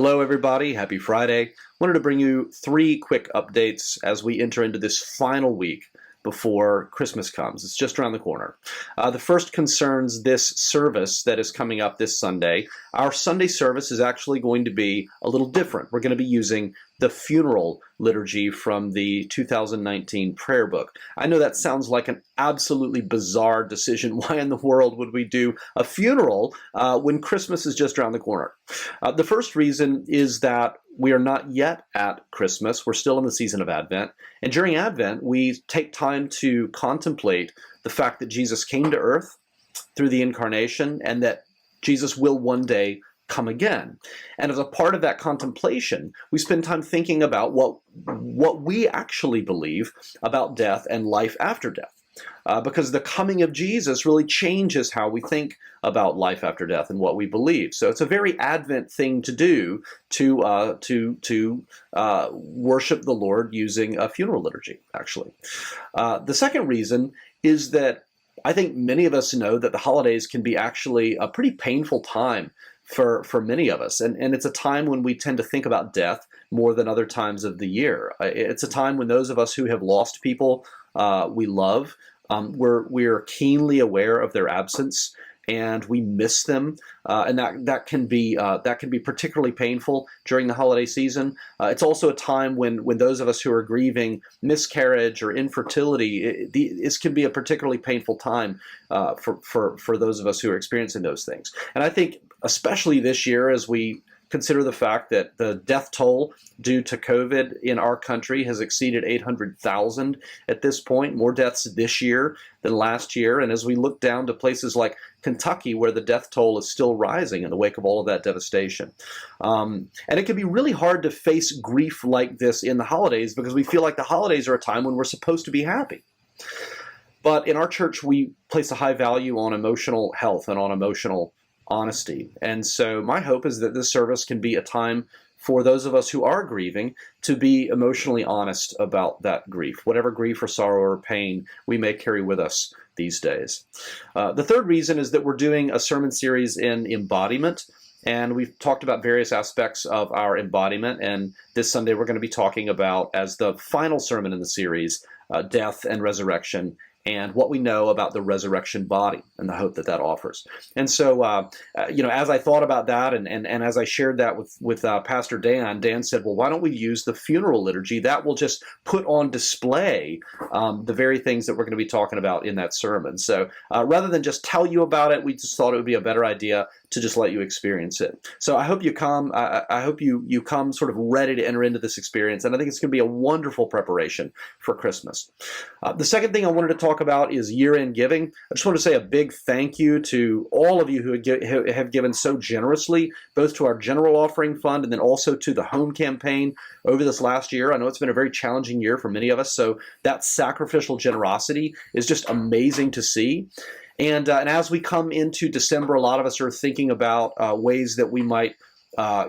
Hello, everybody. Happy Friday. Wanted to bring you 3 quick updates as we enter into this final week before Christmas comes. It's just around the corner. The first concerns this service that is coming up this Sunday. Our Sunday service is actually going to be a little different. We're going to be using the funeral liturgy from the 2019 prayer book. I know that sounds like an absolutely bizarre decision. Why in the world would we do a funeral when Christmas is just around the corner? The first reason is that we are not yet at Christmas. We're still in the season of Advent. And during Advent, we take time to contemplate the fact that Jesus came to earth through the incarnation and that Jesus will one day come again. And as a part of that contemplation, we spend time thinking about what we actually believe about death and life after death. Because the coming of Jesus really changes how we think about life after death and what we believe. So it's a very Advent thing to do to worship the Lord using a funeral liturgy, actually. The second reason is that I think many of us know that the holidays can be actually a pretty painful time for many of us. And it's a time when we tend to think about death more than other times of the year. It's a time when those of us who have lost people we love, we're keenly aware of their absence and we miss them, and that can be particularly painful during the holiday season. It's also a time when those of us who are grieving miscarriage or infertility, this can be a particularly painful time for those of us who are experiencing those things. And I think especially this year, as we consider the fact that the death toll due to COVID in our country has exceeded 800,000 at this point, more deaths this year than last year. And as we look down to places like Kentucky, where the death toll is still rising in the wake of all of that devastation. And it can be really hard to face grief like this in the holidays because we feel like the holidays are a time when we're supposed to be happy. But in our church, we place a high value on emotional health and on emotional honesty. And so my hope is that this service can be a time for those of us who are grieving to be emotionally honest about that grief, whatever grief or sorrow or pain we may carry with us these days. The third reason is that we're doing a sermon series in embodiment, and we've talked about various aspects of our embodiment, and this Sunday we're going to be talking about, as the final sermon in the series, death and resurrection, and what we know about the resurrection body and the hope that that offers. And so, as I thought about that and as I shared that with Pastor Dan said, well, why don't we use the funeral liturgy? That will just put on display the very things that we're going to be talking about in that sermon. So rather than just tell you about it, we just thought it would be a better idea to just let you experience it. So I hope you come. I hope you come sort of ready to enter into this experience, and I think it's going to be a wonderful preparation for Christmas. The second thing I wanted to talk about is year-end giving. I just want to say a big thank you to all of you who have given so generously, both to our general offering fund and then also to the home campaign over this last year. I know it's been a very challenging year for many of us, so that sacrificial generosity is just amazing to see. And as we come into December, a lot of us are thinking about ways that we might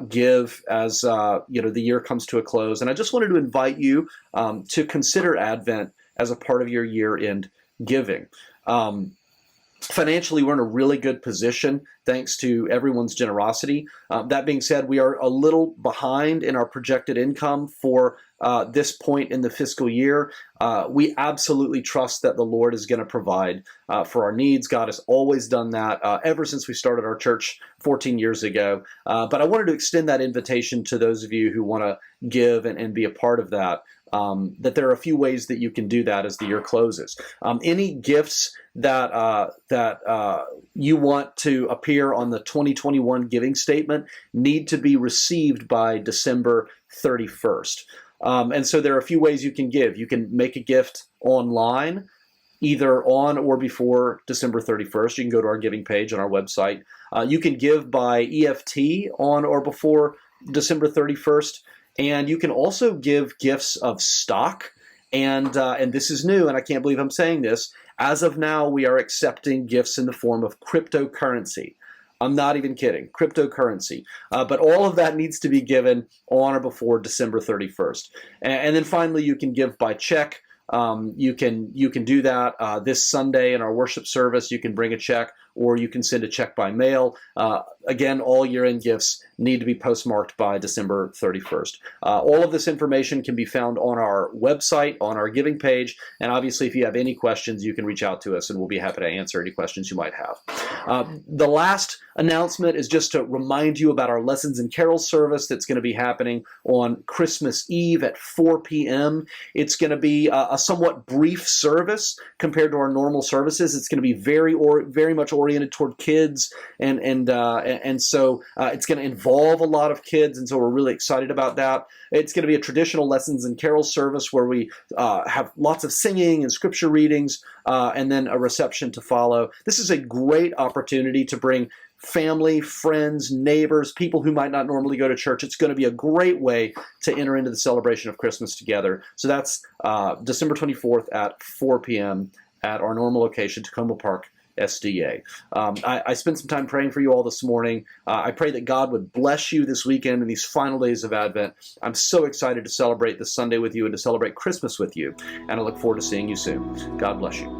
give as the year comes to a close. And I just wanted to invite you to consider Advent as a part of your year-end giving. Financially, we're in a really good position thanks to everyone's generosity. That being said, we are a little behind in our projected income for this point in the fiscal year. We absolutely trust that the Lord is going to provide for our needs. God has always done that ever since we started our church 14 years ago. But I wanted to extend that invitation to those of you who want to give and be a part of that. That there are a few ways that you can do that as the year closes. Any gifts that you want to appear on the 2021 giving statement need to be received by December 31st. And so there are a few ways you can give. You can make a gift online, either on or before December 31st. You can go to our giving page on our website. You can give by EFT on or before December 31st. And you can also give gifts of stock. And this is new, and I can't believe I'm saying this. As of now, we are accepting gifts in the form of cryptocurrency. I'm not even kidding, cryptocurrency. But all of that needs to be given on or before December 31st. And then finally, you can give by check. You can do that this Sunday in our worship service. You can bring a check, or you can send a check by mail. Again, all year-end gifts need to be postmarked by December 31st. All of this information can be found on our website, on our giving page, and obviously if you have any questions, you can reach out to us and we'll be happy to answer any questions you might have. The last announcement is just to remind you about our Lessons and Carols service that's going to be happening on Christmas Eve at 4 p.m. It's going to be a somewhat brief service compared to our normal services. It's going to be very much oriented toward kids, and so it's going to involve a lot of kids, and so we're really excited about that. It's going to be a traditional Lessons and Carols service where we have lots of singing and scripture readings, and then a reception to follow. This is a great opportunity to bring family, friends, neighbors, people who might not normally go to church. It's going to be a great way to enter into the celebration of Christmas together. So that's December 24th at 4 p.m. at our normal location, Tacoma Park, SDA. I spent some time praying for you all this morning. I pray that God would bless you this weekend in these final days of Advent. I'm so excited to celebrate this Sunday with you and to celebrate Christmas with you, and I look forward to seeing you soon. God bless you.